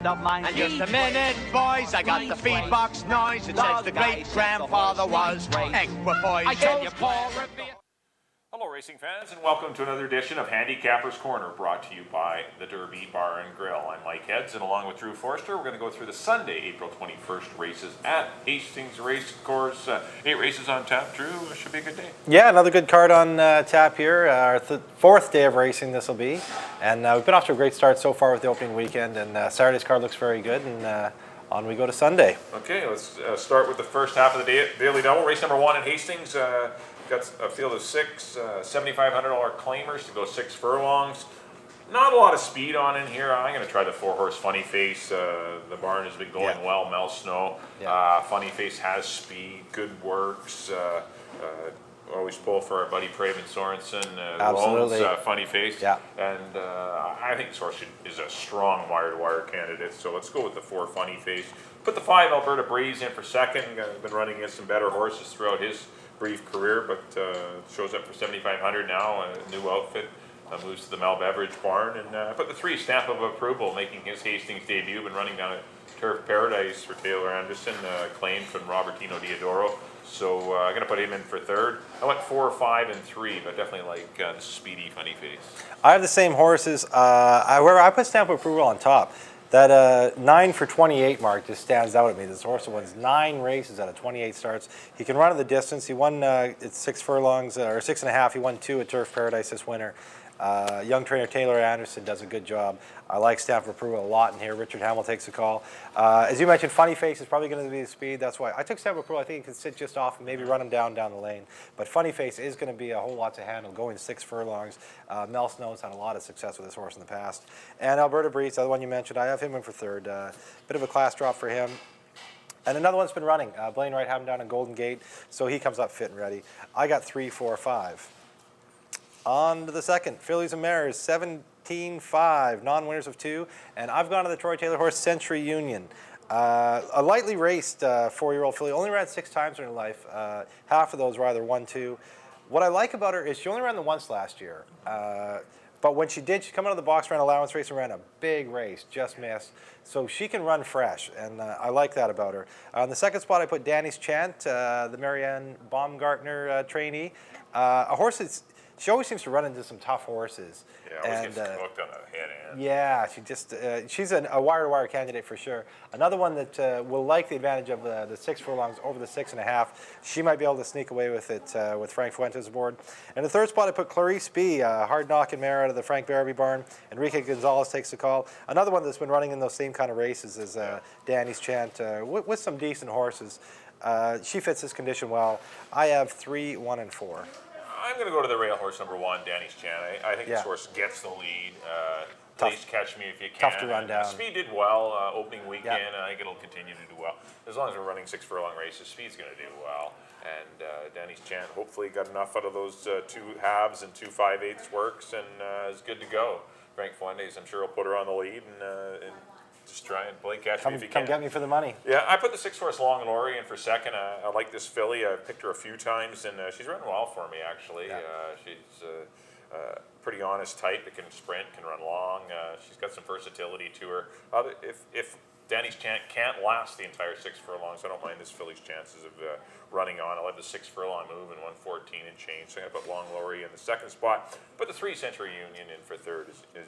And just a minute, boys, I got the feed box noise. It says the great-grandfather was equipoised. I told you, Paul. Hello, racing fans, and welcome to another edition of Handicappers Corner, brought to you by the Derby Bar and Grill. I'm Mike Heads, and along with Drew Forster, we're going to go through the Sunday, April 21st races at Hastings Race Course. 8 races on tap. Drew, it should be a good day. Yeah, another good card on tap here. Our fourth day of racing this will be, and we've been off to a great start so far with the opening weekend, and Saturday's card looks very good, and on we go to Sunday. Okay, let's start with the first half of the Daily Double. Race number 1 at Hastings. Got a field of 6 $7,500 claimers to go 6 furlongs. Not a lot of speed on in here. I'm going to try the 4-horse Funny Face. The barn has been going well. Mel Snow. Funny Face has speed, good works. Always pull for our buddy Craven Sorensen. Absolutely. Loans, Funny Face. Yeah. And I think this horse is a strong wire-to-wire candidate. So let's go with the 4 Funny Face. Put the 5 Alberta Breeze in for second. Been running against some better horses throughout his brief career, but shows up for 7,500 now. A new outfit. Moves to the Mel Beverage barn. And put the 3 Stamp of Approval, making his Hastings debut. Been running down at Turf Paradise for Taylor Anderson, claimed from Robertino Diodoro. So I'm going to put him in for third. I went 4, 5, and 3, but definitely like the speedy Funny Face. I have the same horses. I put Stamp of Approval on top. That 9 for 28 mark just stands out at me. This horse wins 9 races out of 28 starts. He can run at the distance. He won at 6 furlongs, or 6.5. He won 2 at Turf Paradise this winter. Young trainer Taylor Anderson does a good job. I like Stamp of Approval a lot in here. Richard Hamill takes the call. As you mentioned, Funny Face is probably going to be the speed. That's why I took Stamp of Approval. I think he can sit just off and maybe run him down the lane. But Funny Face is going to be a whole lot to handle, going 6 furlongs. Mel Snow's had a lot of success with this horse in the past. And Alberta Breeze, the other one you mentioned, I have him in for third. Bit of a class drop for him. And another one's been running. Blaine Wright had him down in Golden Gate, so he comes up fit and ready. I got 3, 4, 5. On to the second, Fillies and Mares, 17-5, non-winners of 2, and I've gone to the Troy Taylor horse, Century Union. A lightly raced 4-year-old filly, only ran 6 times in her life. Half of those were either 1, 2. What I like about her is she only ran the once last year, but when she did, she come out of the box, ran allowance race, and ran a big race, just missed. So she can run fresh, and I like that about her. On the second spot, I put Danny's Chant, the Marianne Baumgartner trainee, a horse that's. She always seems to run into some tough horses. Yeah, always gets hooked on the head end. Yeah, she's a wire-to-wire candidate for sure. Another one that will like the advantage of the 6 furlongs over the 6.5. She might be able to sneak away with it with Frank Fuentes aboard. And the third spot, I put Clarice B, hard knocking mare out of the Frank Barabee barn. Enrique Gonzalez takes the call. Another one that's been running in those same kind of races as Danny's Chant with some decent horses. She fits this condition well. I have 3, 1, and 4. I'm going to go to the rail horse number 1, Danny's Chan. I think this horse gets the lead. Please catch me if you can. Tough to run down. Speed did well opening weekend. I think it'll continue to do well. As long as we're running 6 furlong races, Speed's going to do well. And Danny's Chan hopefully got enough out of those 2 halves and 2 5/8 works and is good to go. Frank Fuentes, I'm sure, will put her on the lead and just try and play catch me if you can. Come get me for the money. Yeah, I put the 6-horse Long Lorry in for second. I like this filly. I've picked her a few times, and she's running well for me, actually. Yeah. She's a pretty honest type that can sprint, can run long. She's got some versatility to her. If Danny's Chant can't last the entire 6 furlongs, I don't mind this filly's chances of running on. I love the 6 furlong move in 114 and change. So I'm going to put Long Lorry in the second spot. Put the 3 Century Union in for third as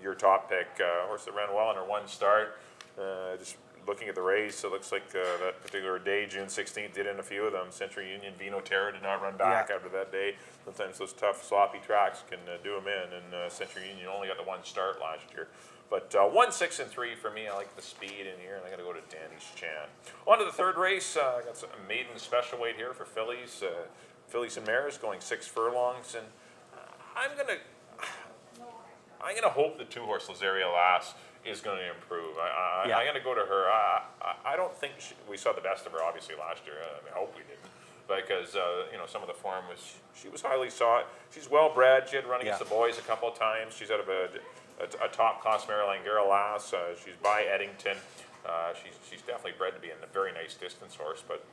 your top pick. Horse that ran well on her 1 start. Just looking at the race, it looks like that particular day, June 16th, did in a few of them. Century Union, Vino Terra did not run back after that day. Sometimes those tough, sloppy tracks can do them in, and Century Union only got the 1 start last year. But 1, 6, and 3 for me. I like the speed in here, and I'm going to go to Danny's Chan. On to the third race. I got some maiden special weight here for fillies. Fillies and Mares going 6 furlongs, and I'm going to hope the 2-horse Lazaria Lass is going to improve. I'm going to go to her. I don't think we saw the best of her, obviously, last year. I hope we didn't, because some of the form she was highly sought. She's well bred. She had run against the boys a couple of times. She's out of a top class Maryland Gara Lass. She's by Eddington. She's definitely bred to be a very nice distance horse. But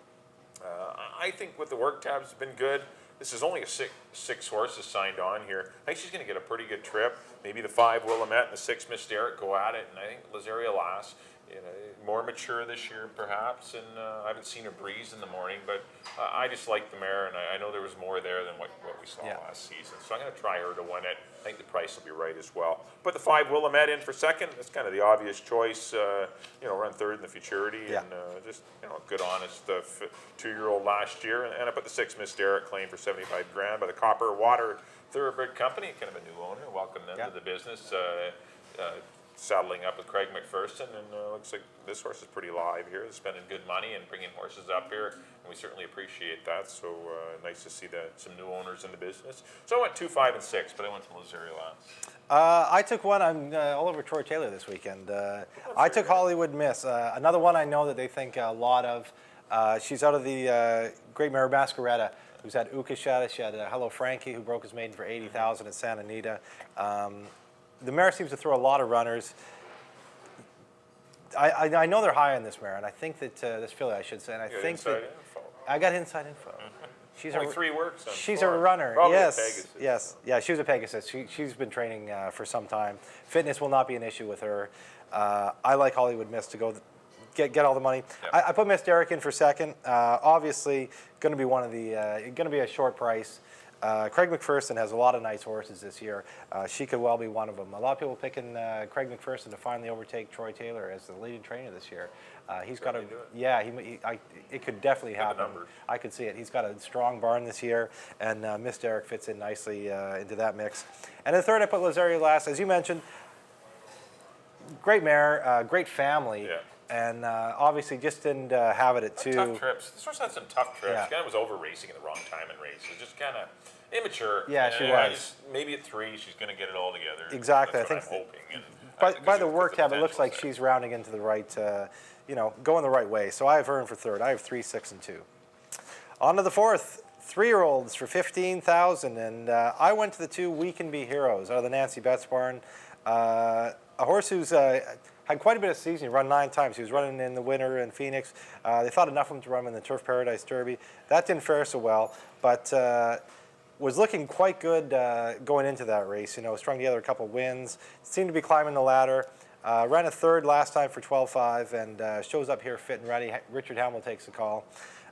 I think with the work tabs has been good. this is only a six horses signed on here. I think she's going to get a pretty good trip. Maybe the 5 Willamette and the 6 Miss Derrick go at it, and I think Lazaria Lass, more mature this year perhaps, and I haven't seen her breeze in the morning, but I just like the mare, and I know there was more there than what we saw last season. So I'm going to try her to win it. I think the price will be right as well. Put the 5 Willamette in for second. That's kind of the obvious choice. Run third in the Futurity, and just a good, honest 2-year-old last year. And I put the 6 Miss Derrick claim for $75,000 by the Copper Water Thoroughbred Company, kind of a new owner. Welcome them to the business. Saddling up with Craig McPherson, and looks like this horse is pretty live here. They're spending good money and bringing horses up here, and we certainly appreciate that. So nice to see some new owners in the business. So I went 2, 5, and 6, but I went to Lazaria Lass. I took one. I'm all over Troy Taylor this weekend. I took Hollywood Miss, another one I know that they think a lot of. She's out of the Great Mare Masqueretta, who's had Ukashata. She had Hello Frankie, who broke his maiden for $80,000 at Santa Anita. The mare seems to throw a lot of runners. I know they're high on this mare, and I think that this filly, I should say, and I think that info. I got inside info. She's only 3 works. She's a runner. Probably yes, a Pegasus. yes, yeah. She was a Pegasus. She's been training for some time. Fitness will not be an issue with her. I like Hollywood Miss to go get all the money. Yep. I put Miss Derrick in for second. Obviously, going to be one of the going to be a short price. Craig McPherson has a lot of nice horses this year. She could well be one of them. A lot of people picking Craig McPherson to finally overtake Troy Taylor as the leading trainer this year. He's got it could definitely happen. I could see it. He's got a strong barn this year, and Miss Derrick fits in nicely into that mix. And the third, I put Lazaria Lass, as you mentioned. Great mare, great family. Yeah. And obviously just didn't have it at 2. Tough trips. This horse had some tough trips. She kind of was over racing at the wrong time in races. Just kind of immature. Yeah, she was. Maybe at 3, she's going to get it all together. Exactly. That's what I'm hoping. By the work tab, it looks like she's rounding into the right, going the right way. So I have her in for third. I have 3, 6, and 2. On to the fourth. 3-year-olds for $15,000, and I went to the 2 We Can Be Heroes out of the Nancy Betts barn. A horse who's had quite a bit of season. He run 9 times. He was running in the winter in Phoenix. They thought enough of him to run in the Turf Paradise Derby. That didn't fare so well, but was looking quite good going into that race. Strung together a couple wins. Seemed to be climbing the ladder. Ran a third last time for 12.5, and shows up here fit and ready. Richard Hamill takes the call.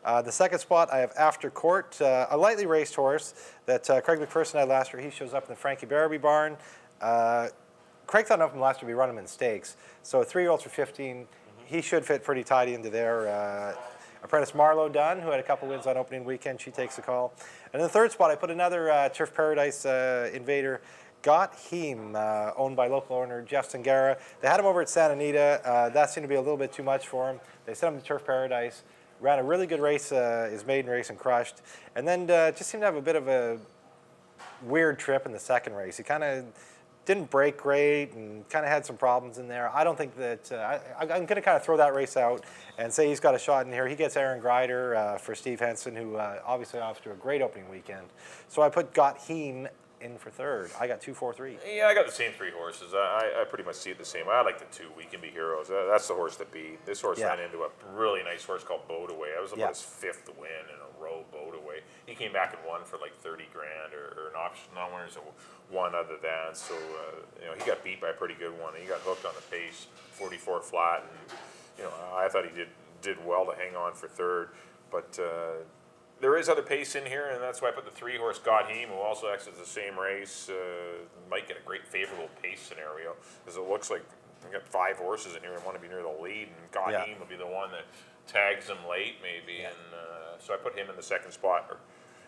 The second spot, I have After Court, a lightly raced horse that Craig McPherson had last year. He shows up in the Frankie Barrowby barn. Craig thought enough of him last year to be running him in stakes. So 3-year-olds for 15, he should fit pretty tidy into there. Apprentice Marlowe Dunn, who had a couple wins on opening weekend, she takes the call. And in the third spot, I put another Turf Paradise invader, Got Him, owned by local owner Jeff Sangara. They had him over at Santa Anita. That seemed to be a little bit too much for him. They sent him to Turf Paradise, ran a really good race, his maiden race, and crushed. And then just seemed to have a bit of a weird trip in the second race. He kind of didn't break great and kind of had some problems in there. I don't think that, I'm going to kind of throw that race out and say he's got a shot in here. He gets Aaron Grider for Steve Henson, who obviously off to a great opening weekend. So I put Got Him in for third. I got 2, 4, 3. Yeah, I got the same 3 horses. I pretty much see it the same. I like the 2 We Can Be Heroes. That's the horse to beat. This horse ran into a really nice horse called Bodaway. That was about his 5th win in a row, Bodaway. He came back and won for like $30,000 or an option on winners and one other than. So he got beat by a pretty good one. He got hooked on the pace, 44 flat, and I thought he did well to hang on for third, but. There is other pace in here, and that's why I put the 3-horse Got Him, who also exits the same race. Might get a great favorable pace scenario, because it looks like we got 5 horses in here and want to be near the lead, and Got Him will be the one that tags him late, maybe. And so I put him in the second spot.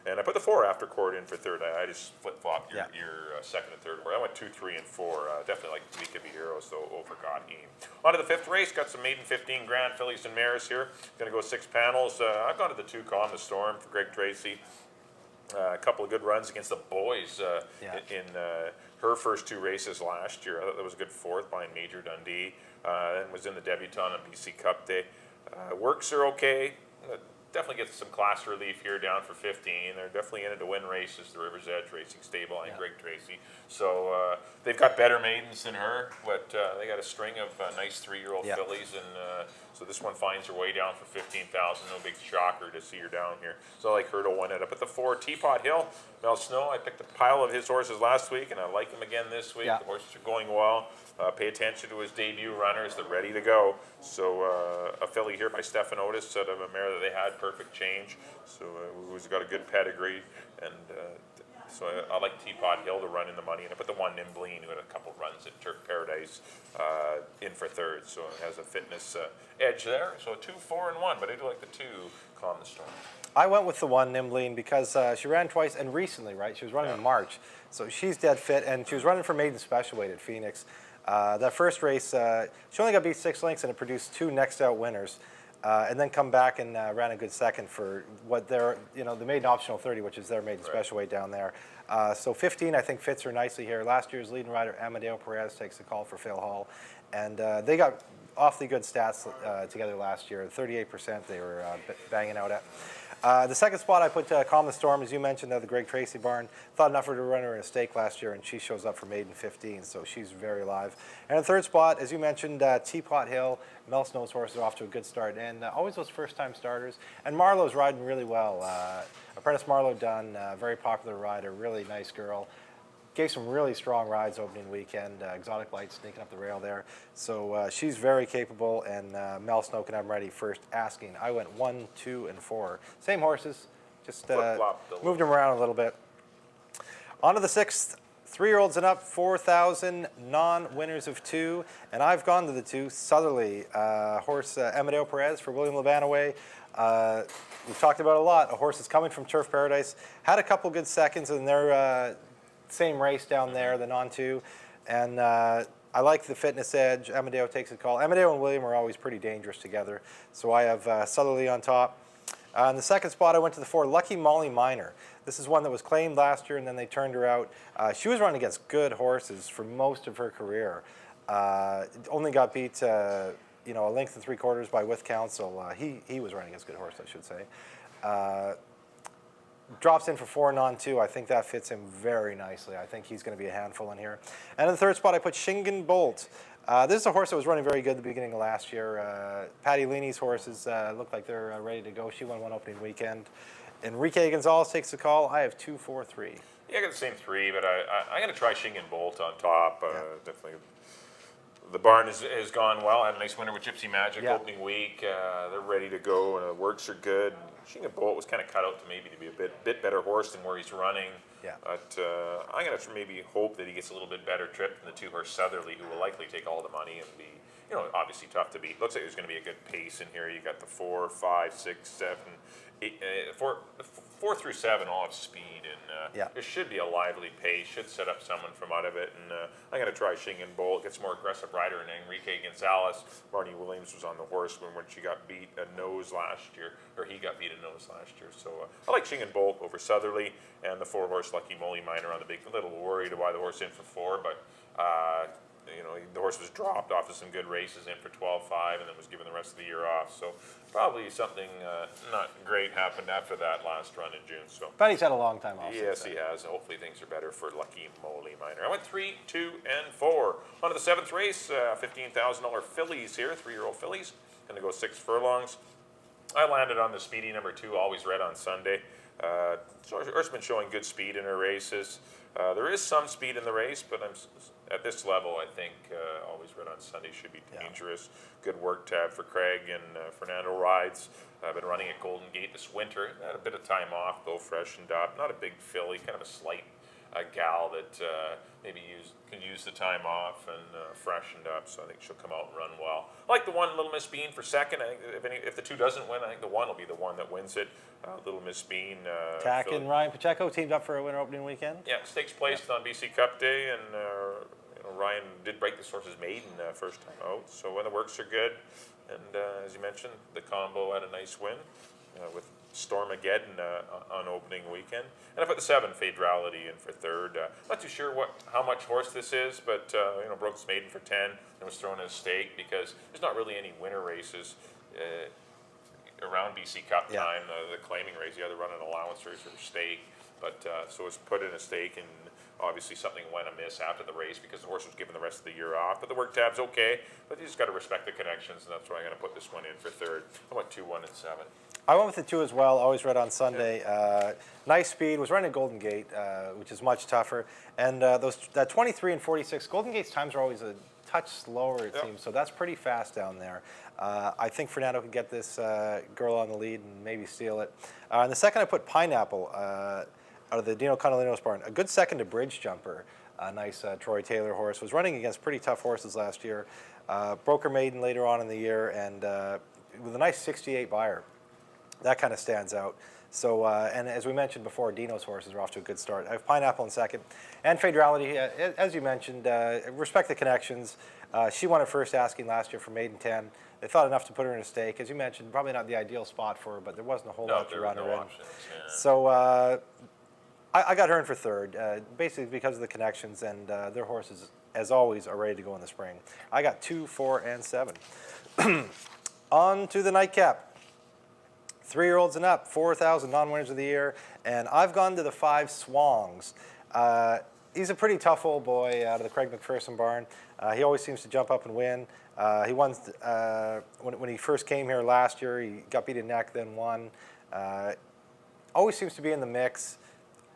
And I put the 4 After Court in for third. I just flip-flopped your second and third. I went 2, 3, and 4. Definitely like We Could Be Heroes, though, over Got Him. On to the 5th race. Got some maiden 15 grand fillies and mares here. Going to go 6 panels. I've gone to the 2 Calm the Storm for Greg Tracy. A couple of good runs against the boys in her first 2 races last year. I thought that was a good 4th behind Major Dundee. And was in the debutante on BC Cup Day. Works are okay. definitely get some class relief here down for 15. They're definitely in it to win races. The River's Edge Racing Stable and Greg Tracy. So they've got better maidens than her, but they got a string of nice 3-year-old fillies, and so this one finds her way down for 15,000. No big shocker to see her down here. So I like her to win it. Up at the 4, Teapot Hill, Mel Snow. I picked a pile of his horses last week, and I like him again this week. The horses are going well. Pay attention to his debut runners. They're ready to go. So a filly here by Stefan Otis out of a mare that they had, Perfect Change. So who's got a good pedigree. And so I like Teapot Hill to run in the money. And I put the 1 Nimbleen, who had a couple runs at Turk Paradise, in for third. So it has a fitness edge there. So 2, 4, and 1. But I do like the 2, Calm the Storm. I went with the 1 Nimbleen because she ran twice, and recently, right? She was running in March. So she's dead fit, and she was running for maiden special weight at Phoenix. That first race, she only got beat 6 lengths, and it produced 2 next out winners, and then come back and ran a good second for what they're, the maiden optional 30, which is their maiden special weight down there. So 15, I think, fits her nicely here. Last year's leading rider, Amadeo Perez, takes the call for Phil Hall, and they got awfully good stats together last year. 38% they were banging out at. The second spot I put Calm the Storm, as you mentioned, the Greg Tracy barn. Thought enough for her to run her in a stake last year, and she shows up for maiden 15, so she's very live. And the third spot, as you mentioned, Teapot Hill. Mel Snow's horse is off to a good start, and always those first-time starters. And Marlowe's riding really well. Apprentice Marlowe Dunn, very popular rider, really nice girl. Gave some really strong rides opening weekend. Exotic Light sneaking up the rail there. So she's very capable, and Mel Snow can have them ready first asking. I went 1, 2, and 4. Same horses, just moved them around a little bit. On to the 6th. 3-year-olds and up, 4,000 non-winners of 2. And I've gone to the 2. Southerly, horse Amadeo Perez for William Levanaway. We've talked about it a lot. A horse that's coming from Turf Paradise. Had a couple good seconds in their same race down there, the non-2, and I like the fitness edge. Amadeo takes a call. Amadeo and William are always pretty dangerous together, so I have Southerly on top. In the second spot, I went to the 4, Lucky Molly Minor. This is one that was claimed last year, and then they turned her out. She was running against good horses for most of her career. Only got beat, a length and 3/4 by With Counsel. He was running against good horse, I should say. Drops in for 4 non-2. I think that fits him very nicely. I think he's going to be a handful in here. And in the third spot, I put Shingen Bolt. This is a horse that was running very good at the beginning of last year. Patty Leaney's horses look like they're ready to go. She won one opening weekend. Enrique Gonzalez takes the call. I have 2, 4, 3. Yeah, I got the same 3, but I'm going to try Shingen Bolt on top. Definitely. The barn has gone well. I had a nice winner with Gypsy Magic opening week. They're ready to go, and the works are good. Shingen Bolt was kind of cut out to maybe to be a bit better horse than where he's running. But I'm going to maybe hope that he gets a little bit better trip than the 2-horse Southerly, who will likely take all the money and be, obviously tough to beat. Looks like there's going to be a good pace in here. You got the 4, 5, 6, 7, 8, 4 through 7 all have speed, and there should be a lively pace. Should set up someone from out of it, and I'm going to try Shingen Bolt. Gets more aggressive rider than Enrique Gonzalez. Marnie Williams was on the horse when she got beat a nose last year, or he got beat a nose last year. So I like Shingen Bolt over Southerly, and the 4-horse Lucky Molly Minor on the big. A little worried why the horse in for 4, but the horse was dropped off of some good races in for 12-5, and then was given the rest of the year off. So probably something not great happened after that last run in June. So, but he's had a long time off. Yes, he has. Hopefully things are better for Lucky Molly Minor. I went 3, 2, and 4. On to the 7th race, $15,000 fillies here, 3-year-old fillies. Going to go 6 furlongs. I landed on the speedy number 2, Always Red on Sunday. Horse been showing good speed in her races. There is some speed in the race, but at this level, I think Always Red on Sunday should be dangerous. Good work tab for Craig and Fernando Rides. I've been running at Golden Gate this winter. Had a bit of time off, though, freshened up. Not a big filly, kind of a slight gal that maybe can use the time off and freshened up, so I think she'll come out and run well. I like the 1, Little Miss Bean, for second. I think if the 2 doesn't win, I think the 1 will be the one that wins it. Little Miss Bean. Tack and Ryan Pacheco teamed up for a winter opening weekend. Yeah, stakes placed on BC Cup Day, and Ryan did break this horse's maiden first time out, so the works are good. And as you mentioned, the combo had a nice win with Stormageddon on opening weekend. And I put the 7, Fadrality, in for third. Not too sure how much horse this is, but broke its maiden for 10 and was thrown in a stake because there's not really any winter races. around BC Cup Yeah. time, the claiming race, you had to run an allowance race or stake. But so it's put in a stake, and obviously something went amiss after the race because the horse was given the rest of the year off. But the work tab's okay, but you just got to respect the connections, and that's why I'm going to put this one in for third. I went 2, 1, and 7. I went with the 2 as well, always read on Sunday. Nice speed, was running at Golden Gate, which is much tougher. And that 23 and 46, Golden Gate's times are always a touch slower, it seems, so that's pretty fast down there. I think Fernando could get this girl on the lead and maybe steal it. In the second, I put Pineapple out of the Dino Condolinos barn. A good second to Bridge Jumper. A nice Troy Taylor horse. Was running against pretty tough horses last year. Broke her maiden later on in the year, and with a nice 68 buyer. That kind of stands out. So, and as we mentioned before, Dino's horses are off to a good start. I have Pineapple in second. And Fadrality, as you mentioned, respect the connections. She won her first asking last year for maiden 10. They thought enough to put her in a stake. As you mentioned, probably not the ideal spot for her, but there wasn't a whole lot to run her in. Options, yeah. So I got her in for third, basically because of the connections, and their horses, as always, are ready to go in the spring. I got 2, 4, and 7. On to the nightcap. 3-year-olds and up, 4,000 non-winners of the year, and I've gone to the 5 Swangs. He's a pretty tough old boy out of the Craig McPherson barn. He always seems to jump up and win. He won when he first came here last year. He got beat in neck, then won. Always seems to be in the mix.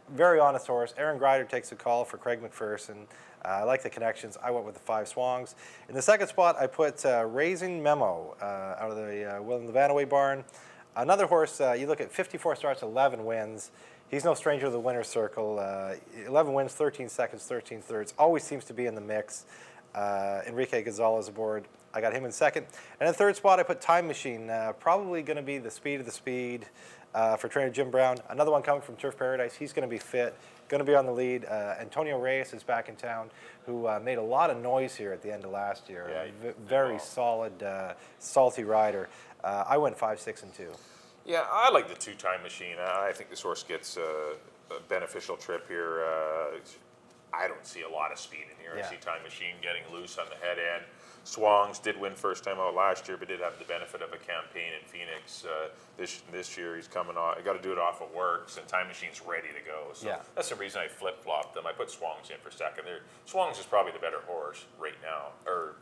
Very honest horse. Aaron Grider takes a call for Craig McPherson. I like the connections. I went with the 5 Swangs. In the second spot, I put Raising Memo out of the William Levanaway barn. Another horse, you look at 54 starts, 11 wins. He's no stranger to the winner's circle. 11 wins, 13 seconds, 13 thirds. Always seems to be in the mix. Enrique Gonzalez aboard. I got him in second. And in third spot, I put Time Machine. Probably going to be the speed of the speed for trainer Jim Brown. Another one coming from Turf Paradise. He's going to be fit, going to be on the lead. Antonio Reyes is back in town, who made a lot of noise here at the end of last year. Yeah, Very solid, salty rider. I went 5, 6, and 2. Yeah, I like the 2 Time Machine. I think this horse gets a beneficial trip here. I don't see a lot of speed in here. Yeah. I see Time Machine getting loose on the head end. Swangs did win first time out last year, but did have the benefit of a campaign in Phoenix. This year he's coming off. Got to do it off of works, and Time Machine's ready to go. So Yeah. that's the reason I flip-flopped them. I put Swangs in for second. Swangs is probably the better horse right now. Or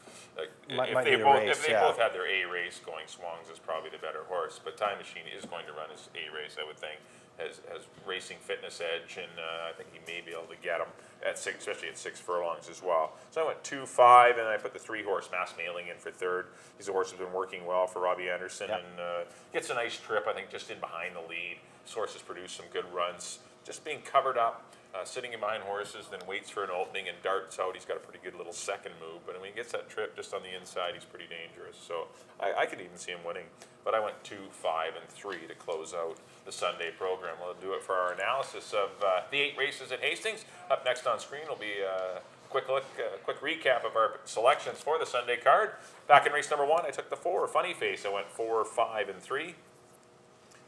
Might need a race, if they yeah. both had their A race going, Swangs is probably the better horse. But Time Machine is going to run his A race, I would think. Has racing fitness edge, and I think he may be able to get him at 6, especially at 6 furlongs as well. So I went 2, 5, and I put the 3-horse Mass Mailing in for third. He's a horse who's been working well for Robbie Anderson, Yep. and gets a nice trip, I think, just in behind the lead. This horse has produced some good runs, just being covered up, sitting in behind horses, then waits for an opening and darts out. He's got a pretty good little second move, but when he gets that trip just on the inside, he's pretty dangerous. So I could even see him winning. But I went 2, 5, and 3 to close out the Sunday program. We'll do it for our analysis of the 8 races at Hastings. Up next on screen will be a quick recap of our selections for the Sunday card. Back in race number 1, I took the 4, Funny Face. I went 4, 5, and 3.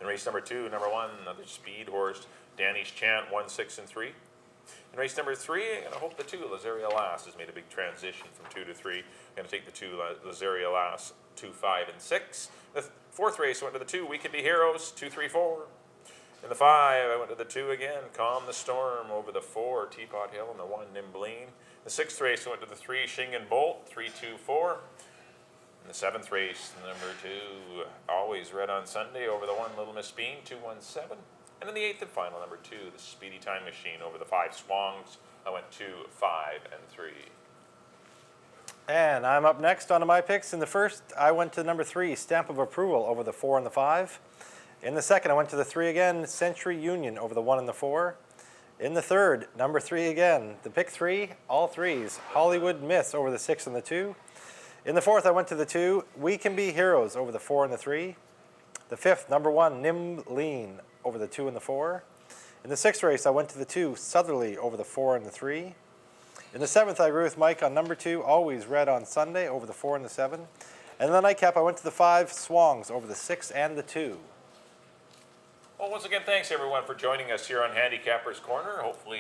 In race number 2, number 1, another speed horse, Danny's Chant, 1, 6, and 3. In race number 3, I'm going to hope the 2, Lazaria Lass, has made a big transition from 2 to 3. I'm going to take the 2, Lazaria Lass, 2, 5, and 6. The 4th race, I went to the 2, We Can Be Heroes, 2, 3, 4. In the 5, I went to the 2 again, Calm the Storm, over the 4, Teapot Hill, and the 1, Nimbleen. The 6th race, I went to the 3, Shing and Bolt, 3, 2, 4. In the 7th race, number 2, Always Red on Sunday, over the 1, Little Miss Bean, 2, 1, 7. And in the 8th and final, number 2, the Speedy Time Machine, over the 5 Swangs. I went 2, 5, and 3. And I'm up next on my picks. In the first, I went to number 3, Stamp of Approval, over the 4 and the 5. In the second, I went to the 3 again, Century Union, over the 1 and the 4. In the third, number 3 again, the pick 3, all 3s, Hollywood Myths, over the 6 and the 2. In the fourth, I went to the 2, We Can Be Heroes, over the 4 and the 3. The fifth, number 1, Nimbleen, over the 2 and the 4. In the 6th race, I went to the 2, Southerly, over the 4 and the 3. In the 7th, I agree with Mike on number 2, Always Red on Sunday, over the 4 and the 7. And in the nightcap, I went to the 5, Swangs, over the 6 and the 2. Well, once again, thanks everyone for joining us here on Handicappers Corner. Hopefully,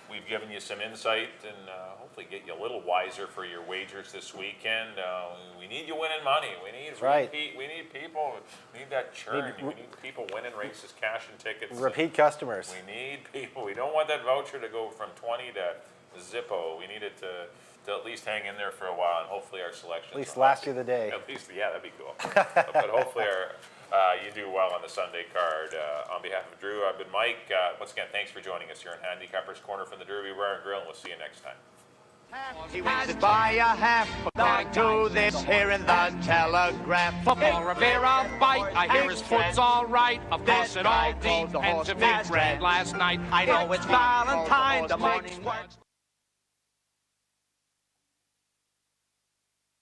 we've given you some insight and hopefully get you a little wiser for your wagers this weekend. We need you winning money. We need repeat. We need people. We need that churn. We need people winning races, cashing tickets. Repeat customers. We need people. We don't want that voucher to go from 20 to Zippo. We need it to at least hang in there for a while, and hopefully our selections. At least last you the day. At least, yeah, that'd be cool. But hopefully you do well on the Sunday card. On behalf of Drew, I've been Mike. Once again, thanks for joining us here in Handicappers Corner from the Derby Bar and Grill, and we'll see you next time. He wins it by a half, according to this here in the Telegraph. For a beer I'll fight, I hear his foot's all right. Of course it all depends if he ran last night. I know it's Valentine's, the morning works.